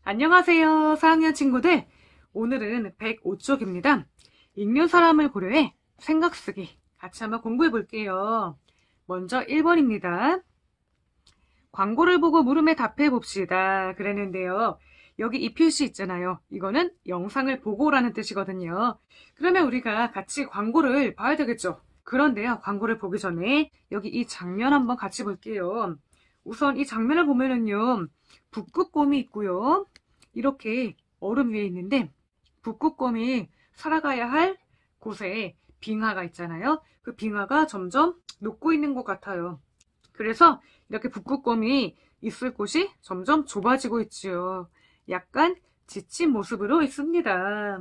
안녕하세요, 4학년 친구들. 오늘은 105쪽입니다. 읽는 사람을 고려해 생각 쓰기. 같이 한번 공부해 볼게요. 먼저 1번입니다. 광고를 보고 물음에 답해 봅시다. 그랬는데요. 여기 이 필시 있잖아요. 이거는 영상을 보고라는 뜻이거든요. 그러면 우리가 같이 광고를 봐야 되겠죠. 그런데요, 광고를 보기 전에 여기 이 장면 한번 같이 볼게요. 우선 이 장면을 보면은요, 북극곰이 있고요. 이렇게 얼음 위에 있는데 북극곰이 살아가야 할 곳에 빙하가 있잖아요. 그 빙하가 점점 녹고 있는 것 같아요. 그래서 이렇게 북극곰이 있을 곳이 점점 좁아지고 있지요. 약간 지친 모습으로 있습니다.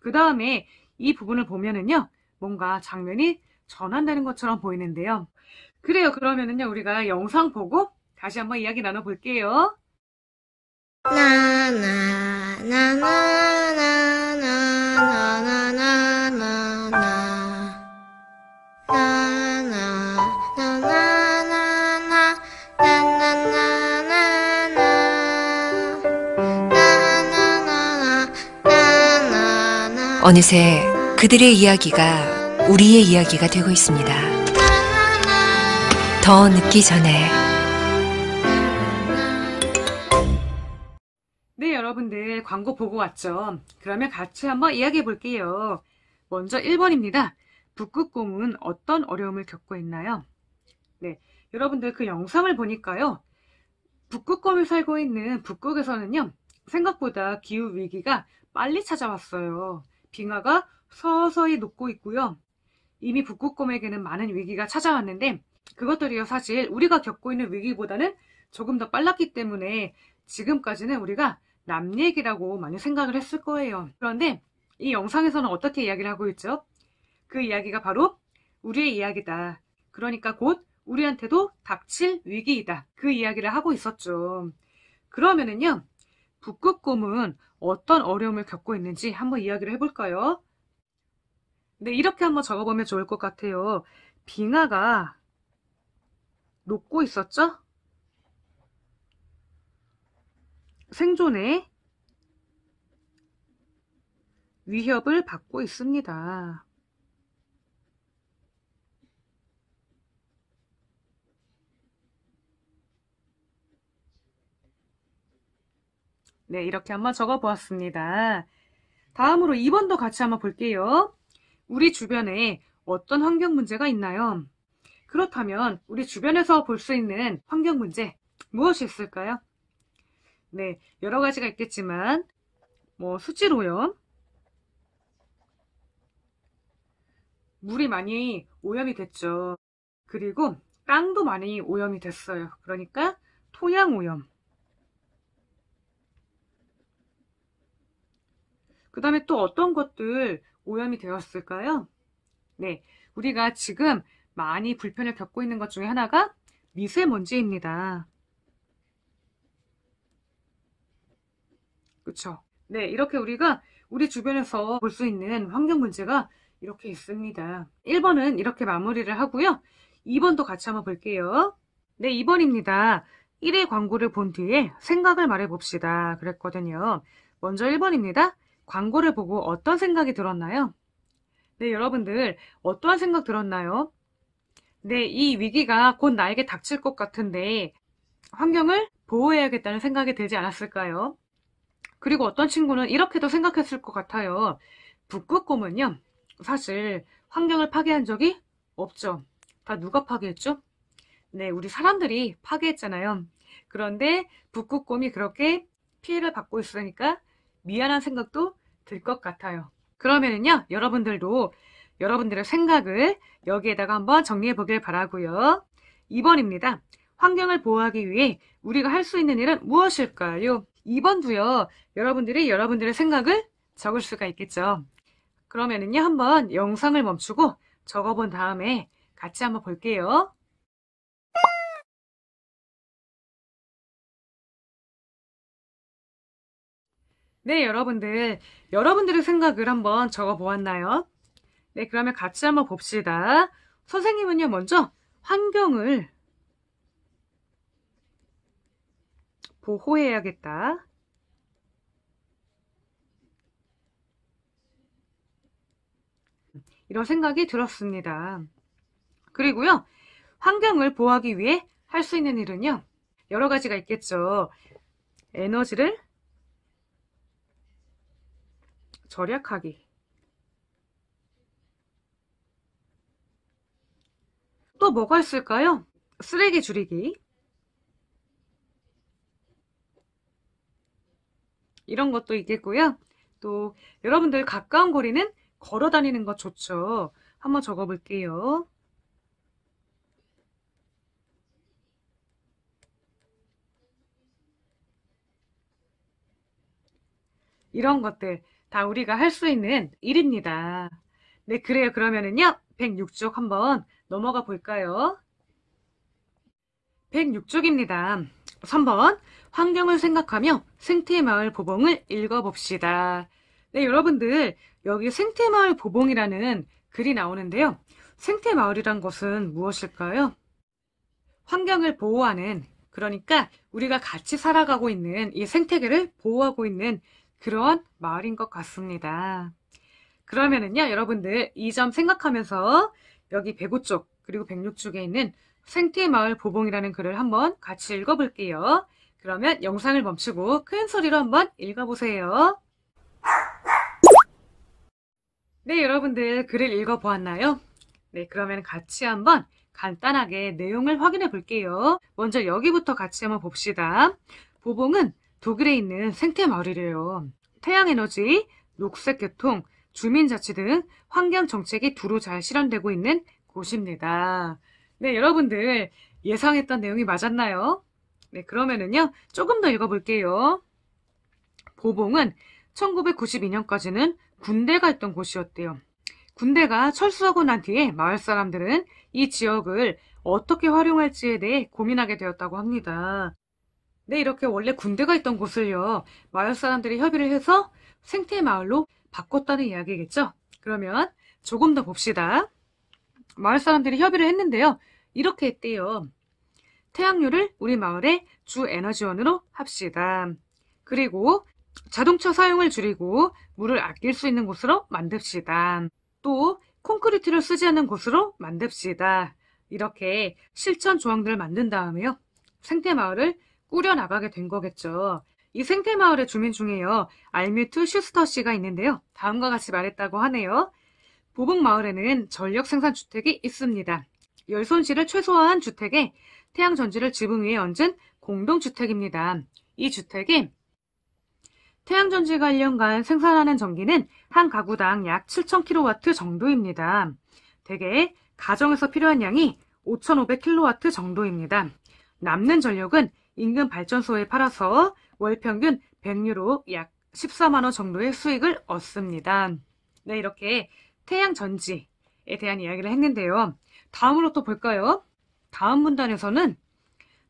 그 다음에 이 부분을 보면은요, 뭔가 장면이 전환되는 것처럼 보이는데요. 그래요. 그러면은요, 우리가 영상 보고 다시 한번 이야기 나눠볼게요. 어느새 그들의 이야기가 우리의 이야기가 되고 있습니다. 더 늦기 전에. 네, 여러분들 광고 보고 왔죠? 그러면 같이 한번 이야기해 볼게요. 먼저 1번입니다. 북극곰은 어떤 어려움을 겪고 있나요? 네, 여러분들 그 영상을 보니까요. 북극곰이 살고 있는 북극에서는요. 생각보다 기후 위기가 빨리 찾아왔어요. 빙하가 서서히 녹고 있고요. 이미 북극곰에게는 많은 위기가 찾아왔는데 그것들이요, 사실 우리가 겪고 있는 위기보다는 조금 더 빨랐기 때문에 지금까지는 우리가 남 얘기라고 많이 생각을 했을 거예요. 그런데 이 영상에서는 어떻게 이야기를 하고 있죠? 그 이야기가 바로 우리의 이야기다. 그러니까 곧 우리한테도 닥칠 위기이다. 그 이야기를 하고 있었죠. 그러면은요, 북극곰은 어떤 어려움을 겪고 있는지 한번 이야기를 해볼까요? 네, 이렇게 한번 적어보면 좋을 것 같아요. 빙하가 녹고 있었죠? 생존에 위협을 받고 있습니다. 네, 이렇게 한번 적어보았습니다. 다음으로 2번도 같이 한번 볼게요. 우리 주변에 어떤 환경 문제가 있나요? 그렇다면 우리 주변에서 볼 수 있는 환경 문제 무엇이 있을까요? 네, 여러 가지가 있겠지만 수질 오염, 물이 많이 오염이 됐죠. 그리고 땅도 많이 오염이 됐어요. 그러니까 토양 오염. 그 다음에 또 어떤 것들 오염이 되었을까요? 네, 우리가 지금 많이 불편을 겪고 있는 것 중에 하나가 미세먼지입니다. 그쵸? 네, 이렇게 우리가 우리 주변에서 볼 수 있는 환경 문제가 이렇게 있습니다. 1번은 이렇게 마무리를 하고요. 2번도 같이 한번 볼게요. 네, 2번입니다. 1회 광고를 본 뒤에 생각을 말해봅시다. 그랬거든요. 먼저 1번입니다. 광고를 보고 어떤 생각이 들었나요? 네, 여러분들 어떠한 생각 들었나요? 네, 이 위기가 곧 나에게 닥칠 것 같은데 환경을 보호해야겠다는 생각이 들지 않았을까요? 그리고 어떤 친구는 이렇게도 생각했을 것 같아요. 북극곰은요, 사실 환경을 파괴한 적이 없죠. 다 누가 파괴했죠? 네, 우리 사람들이 파괴했잖아요. 그런데 북극곰이 그렇게 피해를 받고 있으니까 미안한 생각도 들 것 같아요. 그러면은요, 여러분들도 여러분들의 생각을 여기에다가 한번 정리해 보길 바라고요. 2번입니다. 환경을 보호하기 위해 우리가 할 수 있는 일은 무엇일까요? 2번도요, 여러분들이 여러분들의 생각을 적을 수가 있겠죠. 그러면은요, 한번 영상을 멈추고 적어본 다음에 같이 한번 볼게요. 네, 여러분들, 여러분들의 생각을 한번 적어 보았나요? 네, 그러면 같이 한번 봅시다. 선생님은요, 먼저 환경을 보호해야겠다. 이런 생각이 들었습니다. 그리고요, 환경을 보호하기 위해 할 수 있는 일은요, 여러 가지가 있겠죠. 에너지를 절약하기. 또 뭐가 있을까요? 쓰레기 줄이기. 이런 것도 있겠고요. 또 여러분들 가까운 거리는 걸어 다니는 거 좋죠. 한번 적어 볼게요. 이런 것들 다 우리가 할 수 있는 일입니다. 네, 그래요. 그러면은요, 106쪽 한번 넘어가 볼까요? 106쪽입니다. 3번, 환경을 생각하며 생태의 마을 보봉을 읽어봅시다. 네, 여러분들, 여기 생태의 마을 보봉이라는 글이 나오는데요. 생태의 마을이란 것은 무엇일까요? 환경을 보호하는, 그러니까 우리가 같이 살아가고 있는 이 생태계를 보호하고 있는 그런 마을인 것 같습니다. 그러면은요, 여러분들 이 점 생각하면서 여기 105쪽 그리고 106쪽에 있는 생태의 마을 보봉이라는 글을 한번 같이 읽어볼게요. 그러면 영상을 멈추고 큰 소리로 한번 읽어보세요. 네, 여러분들 글을 읽어보았나요? 네, 그러면 같이 한번 간단하게 내용을 확인해 볼게요. 먼저 여기부터 같이 한번 봅시다. 보봉은 독일에 있는 생태 마을이래요. 태양에너지, 녹색교통, 주민자치 등 환경정책이 두루 잘 실현되고 있는 곳입니다. 네, 여러분들 예상했던 내용이 맞았나요? 네, 그러면은요, 조금 더 읽어볼게요. 보봉은 1992년까지는 군대가 있던 곳이었대요. 군대가 철수하고 난 뒤에 마을 사람들은 이 지역을 어떻게 활용할지에 대해 고민하게 되었다고 합니다. 네, 이렇게 원래 군대가 있던 곳을요, 마을 사람들이 협의를 해서 생태 마을로 바꿨다는 이야기겠죠? 그러면 조금 더 봅시다. 마을 사람들이 협의를 했는데요. 이렇게 했대요. 태양열을 우리 마을의 주 에너지원으로 합시다. 그리고 자동차 사용을 줄이고 물을 아낄 수 있는 곳으로 만듭시다. 또 콘크리트를 쓰지 않는 곳으로 만듭시다. 이렇게 실천 조항들을 만든 다음에요. 생태마을을 꾸려나가게 된 거겠죠. 이 생태마을의 주민 중에요. 알뮤트 슈스터 씨가 있는데요. 다음과 같이 말했다고 하네요. 보봉마을에는 전력 생산 주택이 있습니다. 열 손실을 최소화한 주택에 태양전지를 지붕 위에 얹은 공동주택입니다. 이 주택에 태양전지 관련간 생산하는 전기는 한 가구당 약 7,000kW 정도입니다. 대개 가정에서 필요한 양이 5,500kW 정도입니다. 남는 전력은 인근 발전소에 팔아서 월 평균 100유로 약 14만원 정도의 수익을 얻습니다. 네, 이렇게 태양전지에 대한 이야기를 했는데요. 다음으로 또 볼까요? 다음 문단에서는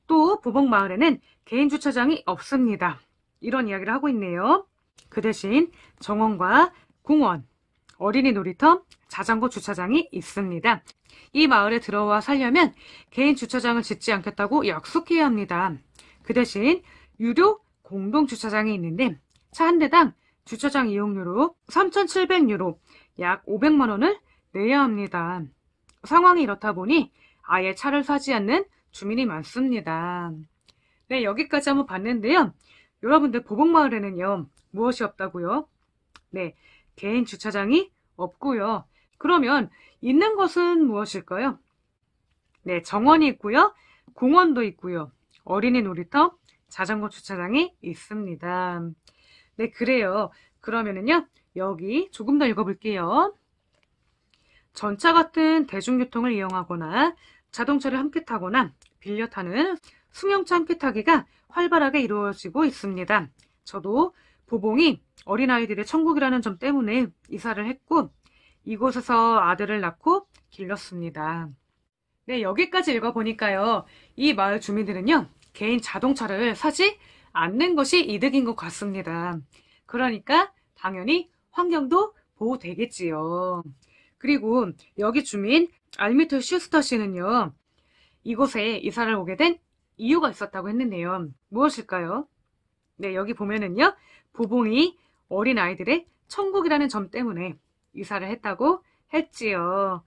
또 보봉마을에는 개인 주차장이 없습니다. 이런 이야기를 하고 있네요. 그 대신 정원과 공원, 어린이 놀이터, 자전거 주차장이 있습니다. 이 마을에 들어와 살려면 개인 주차장을 짓지 않겠다고 약속해야 합니다. 그 대신 유료 공동 주차장이 있는데 차 한 대당 주차장 이용료로 3,700유로 약 500만 원을 내야 합니다. 상황이 이렇다 보니 아예 차를 사지 않는 주민이 많습니다. 네, 여기까지 한번 봤는데요. 여러분들 보봉마을에는요, 무엇이 없다고요? 네, 개인 주차장이 없고요. 그러면 있는 것은 무엇일까요? 네, 정원이 있고요. 공원도 있고요. 어린이 놀이터, 자전거 주차장이 있습니다. 네, 그래요. 그러면은요, 여기 조금 더 읽어볼게요. 전차 같은 대중교통을 이용하거나 자동차를 함께 타거나 빌려 타는 승용차 함께 타기가 활발하게 이루어지고 있습니다. 저도 보봉이 어린아이들의 천국이라는 점 때문에 이사를 했고 이곳에서 아들을 낳고 길렀습니다. 네, 여기까지 읽어보니까요. 이 마을 주민들은요. 개인 자동차를 사지 않는 것이 이득인 것 같습니다. 그러니까 당연히 환경도 보호되겠지요. 그리고 여기 주민 알미트 슈스터 씨는요. 이곳에 이사를 오게 된 이유가 있었다고 했는데요. 무엇일까요? 네, 여기 보면은요. 보봉이 어린아이들의 천국이라는 점 때문에 이사를 했다고 했지요.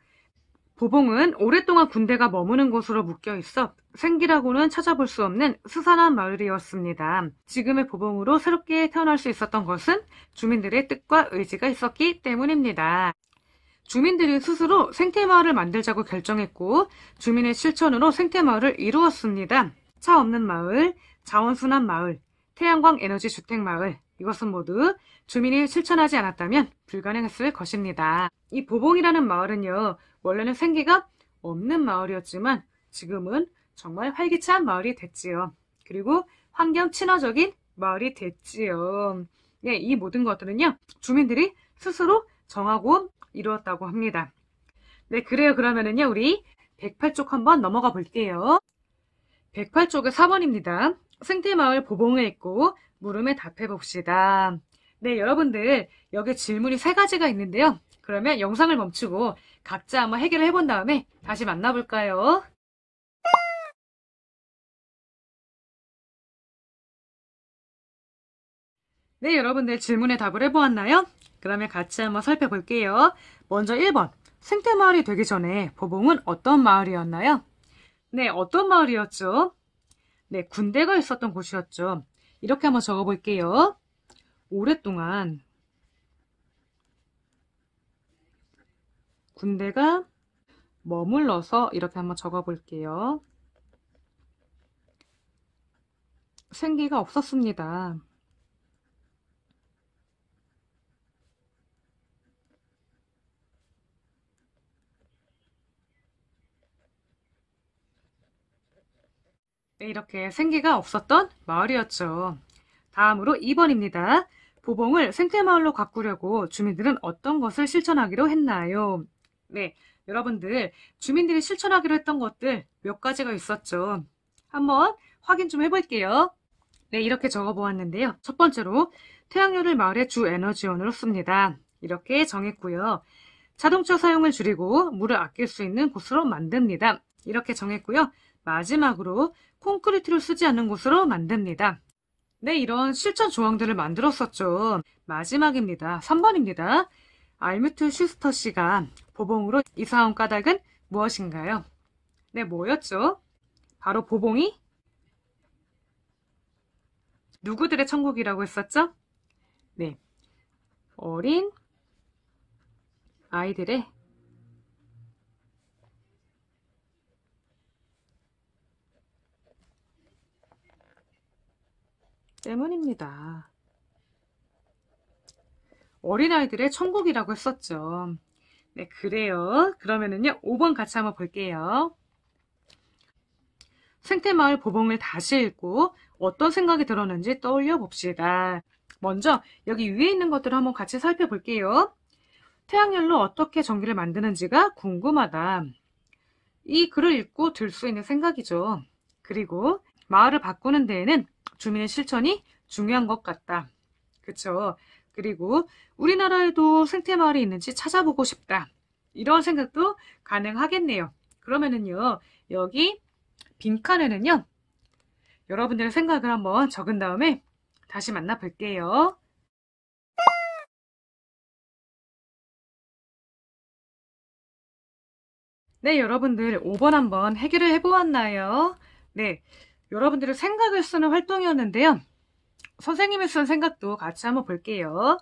보봉은 오랫동안 군대가 머무는 곳으로 묶여 있어 생기라고는 찾아볼 수 없는 스산한 마을이었습니다. 지금의 보봉으로 새롭게 태어날 수 있었던 것은 주민들의 뜻과 의지가 있었기 때문입니다. 주민들이 스스로 생태마을을 만들자고 결정했고 주민의 실천으로 생태마을을 이루었습니다. 차 없는 마을, 자원순환 마을, 태양광 에너지 주택 마을, 이것은 모두 주민이 실천하지 않았다면 불가능했을 것입니다. 이 보봉이라는 마을은요, 원래는 생기가 없는 마을이었지만 지금은 정말 활기찬 마을이 됐지요. 그리고 환경 친화적인 마을이 됐지요. 네, 이 모든 것들은요, 주민들이 스스로 정하고 이루었다고 합니다. 네, 그래요. 그러면은요, 우리 108쪽 한번 넘어가 볼게요. 108쪽의 4번입니다. 생태마을 보봉을 읽고 물음에 답해 봅시다. 네, 여러분들 여기 질문이 3가지가 있는데요. 그러면 영상을 멈추고 각자 한번 해결을 해본 다음에 다시 만나볼까요? 네, 여러분들 질문에 답을 해보았나요? 그러면 같이 한번 살펴볼게요. 먼저 1번. 생태마을이 되기 전에 보봉은 어떤 마을이었나요? 네, 어떤 마을이었죠? 네, 군대가 있었던 곳이었죠. 이렇게 한번 적어볼게요. 오랫동안 군대가 머물러서 이렇게 한번 적어볼게요. 생기가 없었습니다. 네, 이렇게 생기가 없었던 마을이었죠. 다음으로 2번입니다. 보봉을 생태마을로 가꾸려고 주민들은 어떤 것을 실천하기로 했나요? 네, 여러분들 주민들이 실천하기로 했던 것들 몇 가지가 있었죠. 한번 확인 좀 해볼게요. 네, 이렇게 적어보았는데요. 첫 번째로 태양열을 마을의 주 에너지원으로 씁니다. 이렇게 정했고요. 자동차 사용을 줄이고 물을 아낄 수 있는 곳으로 만듭니다. 이렇게 정했고요. 마지막으로 콘크리트를 쓰지 않는 곳으로 만듭니다. 네, 이런 실천 조항들을 만들었었죠. 마지막입니다. 3번입니다. 알뮤트 슈스터 씨가 보봉으로 이사한 까닭은 무엇인가요? 네, 뭐였죠? 바로 보봉이 누구들의 천국이라고 했었죠? 네, 어린 아이들의 때문입니다. 어린아이들의 천국이라고 했었죠. 네, 그래요. 그러면은요, 5번 같이 한번 볼게요. 생태마을 보봉을 다시 읽고 어떤 생각이 들었는지 떠올려 봅시다. 먼저 여기 위에 있는 것들을 한번 같이 살펴볼게요. 태양열로 어떻게 전기를 만드는지가 궁금하다. 이 글을 읽고 들 수 있는 생각이죠. 그리고 마을을 바꾸는 데에는 주민의 실천이 중요한 것 같다. 그쵸? 그리고 우리나라에도 생태마을이 있는지 찾아보고 싶다. 이런 생각도 가능하겠네요. 그러면은요, 여기 빈칸에는요, 여러분들의 생각을 한번 적은 다음에 다시 만나 볼게요. 네, 여러분들 5번 한번 해결을 해보았나요? 네, 여러분들의 생각을 쓰는 활동이었는데요. 선생님이 쓴 생각도 같이 한번 볼게요.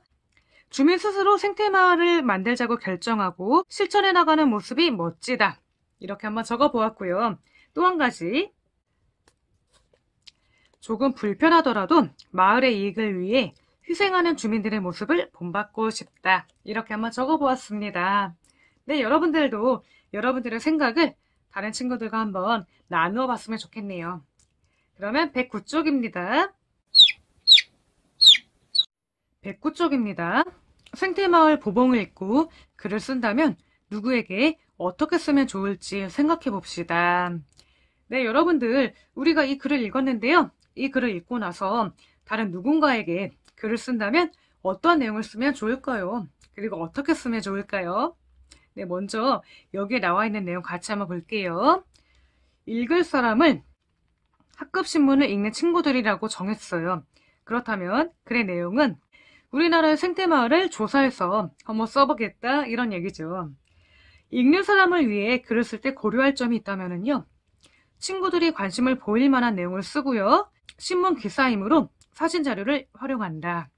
주민 스스로 생태마을을 만들자고 결정하고 실천해 나가는 모습이 멋지다. 이렇게 한번 적어보았고요. 또 한 가지. 조금 불편하더라도 마을의 이익을 위해 희생하는 주민들의 모습을 본받고 싶다. 이렇게 한번 적어보았습니다. 네, 여러분들도 여러분들의 생각을 다른 친구들과 한번 나누어 봤으면 좋겠네요. 그러면 109쪽입니다. 109쪽입니다. 생태마을 보봉을 읽고 글을 쓴다면 누구에게 어떻게 쓰면 좋을지 생각해 봅시다. 네, 여러분들 우리가 이 글을 읽었는데요. 이 글을 읽고 나서 다른 누군가에게 글을 쓴다면 어떤 내용을 쓰면 좋을까요? 그리고 어떻게 쓰면 좋을까요? 네, 먼저 여기에 나와 있는 내용 같이 한번 볼게요. 읽을 사람을 학급신문을 읽는 친구들이라고 정했어요. 그렇다면 글의 내용은 우리나라의 생태마을을 조사해서 한번 써보겠다 이런 얘기죠. 읽는 사람을 위해 글을 쓸 때 고려할 점이 있다면요. 친구들이 관심을 보일 만한 내용을 쓰고요. 신문 기사이므로 사진 자료를 활용한다.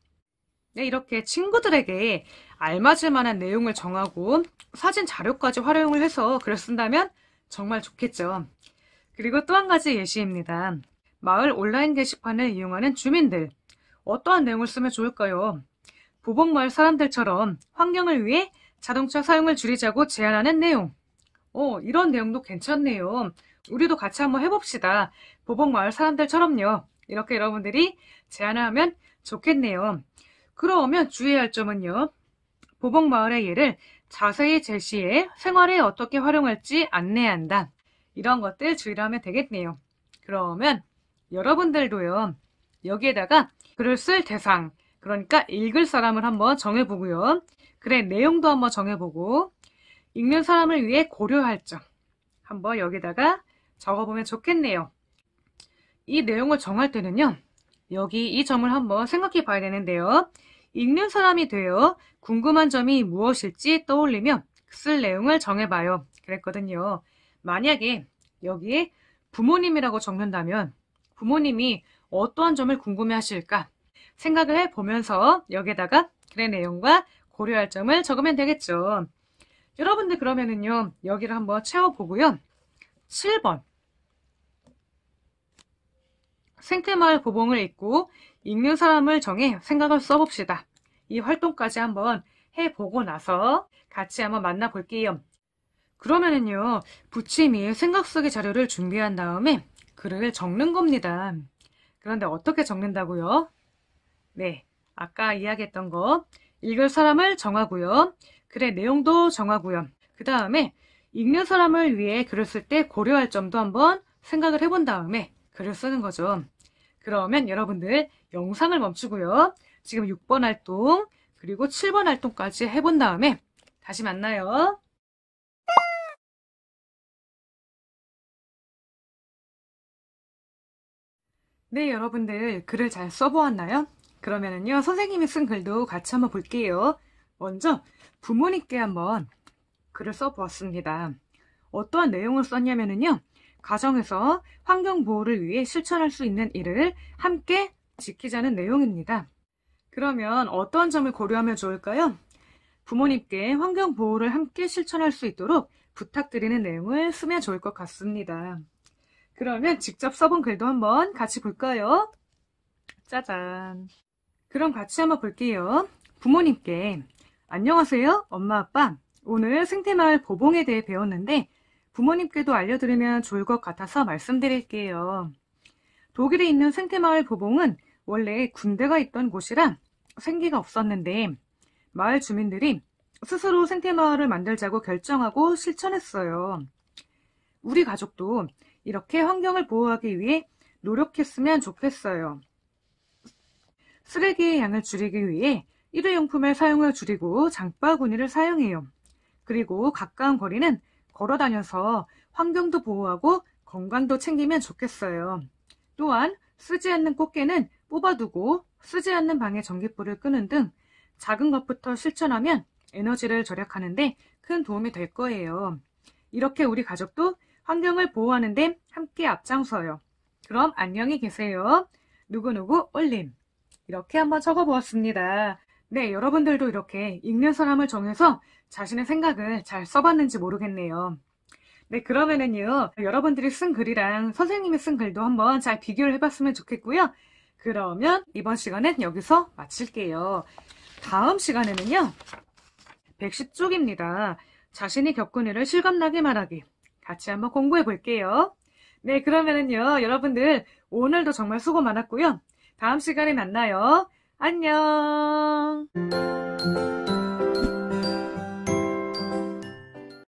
네, 이렇게 친구들에게 알맞을 만한 내용을 정하고 사진 자료까지 활용을 해서 글을 쓴다면 정말 좋겠죠. 그리고 또 한 가지 예시입니다. 마을 온라인 게시판을 이용하는 주민들. 어떠한 내용을 쓰면 좋을까요? 보복마을 사람들처럼 환경을 위해 자동차 사용을 줄이자고 제안하는 내용. 이런 내용도 괜찮네요. 우리도 같이 한번 해봅시다. 보복마을 사람들처럼요. 이렇게 여러분들이 제안을 하면 좋겠네요. 그러면 주의해야 할 점은요. 보복마을의 예를 자세히 제시해 생활에 어떻게 활용할지 안내한다. 이런 것들 주의를 하면 되겠네요. 그러면 여러분들도요. 여기에다가 글을 쓸 대상, 그러니까 읽을 사람을 한번 정해보고요. 글의 내용도 한번 정해보고 읽는 사람을 위해 고려할 점 한번 여기다가 적어보면 좋겠네요. 이 내용을 정할 때는요. 여기 이 점을 한번 생각해 봐야 되는데요. 읽는 사람이 되어 궁금한 점이 무엇일지 떠올리며 쓸 내용을 정해봐요. 그랬거든요. 만약에 여기에 부모님이라고 적는다면 부모님이 어떠한 점을 궁금해 하실까 생각을 해보면서 여기에다가 글의 내용과 고려할 점을 적으면 되겠죠. 여러분들 그러면은요. 여기를 한번 채워보고요. 7번 생태마을 보봉을 읽고 읽는 사람을 정해 생각을 써봅시다. 이 활동까지 한번 해보고 나서 같이 한번 만나볼게요. 그러면은요. 부침이 생각 쓰기 자료를 준비한 다음에 글을 적는 겁니다. 그런데 어떻게 적는다고요? 네, 아까 이야기했던 거 읽을 사람을 정하고요. 글의 내용도 정하고요. 그 다음에 읽는 사람을 위해 글을 쓸 때 고려할 점도 한번 생각을 해본 다음에 글을 쓰는 거죠. 그러면 여러분들 영상을 멈추고요. 지금 6번 활동 그리고 7번 활동까지 해본 다음에 다시 만나요. 네, 여러분들 글을 잘 써보았나요? 그러면은요, 선생님이 쓴 글도 같이 한번 볼게요. 먼저 부모님께 한번 글을 써보았습니다. 어떠한 내용을 썼냐면은요, 가정에서 환경 보호를 위해 실천할 수 있는 일을 함께 지키자는 내용입니다. 그러면 어떠한 점을 고려하면 좋을까요? 부모님께 환경 보호를 함께 실천할 수 있도록 부탁드리는 내용을 쓰면 좋을 것 같습니다. 그러면 직접 써본 글도 한번 같이 볼까요? 짜잔. 그럼 같이 한번 볼게요. 부모님께 안녕하세요, 엄마, 아빠. 오늘 생태마을 보봉에 대해 배웠는데 부모님께도 알려드리면 좋을 것 같아서 말씀드릴게요. 독일에 있는 생태마을 보봉은 원래 군대가 있던 곳이라 생기가 없었는데 마을 주민들이 스스로 생태마을을 만들자고 결정하고 실천했어요. 우리 가족도 이렇게 환경을 보호하기 위해 노력했으면 좋겠어요. 쓰레기의 양을 줄이기 위해 일회용품의 사용을 줄이고 장바구니를 사용해요. 그리고 가까운 거리는 걸어 다녀서 환경도 보호하고 건강도 챙기면 좋겠어요. 또한 쓰지 않는 꽃게는 뽑아두고 쓰지 않는 방에 전기불을 끄는 등 작은 것부터 실천하면 에너지를 절약하는데 큰 도움이 될 거예요. 이렇게 우리 가족도 환경을 보호하는 데 함께 앞장서요. 그럼 안녕히 계세요. 누구누구 올림. 이렇게 한번 적어보았습니다. 네, 여러분들도 이렇게 읽는 사람을 정해서 자신의 생각을 잘 써봤는지 모르겠네요. 네, 그러면은요, 여러분들이 쓴 글이랑 선생님이 쓴 글도 한번 잘 비교를 해봤으면 좋겠고요. 그러면 이번 시간은 여기서 마칠게요. 다음 시간에는요, 110쪽입니다. 자신이 겪은 일을 실감나게 말하기. 같이 한번 공부해 볼게요. 네, 그러면은요, 여러분들 오늘도 정말 수고 많았고요. 다음 시간에 만나요. 안녕.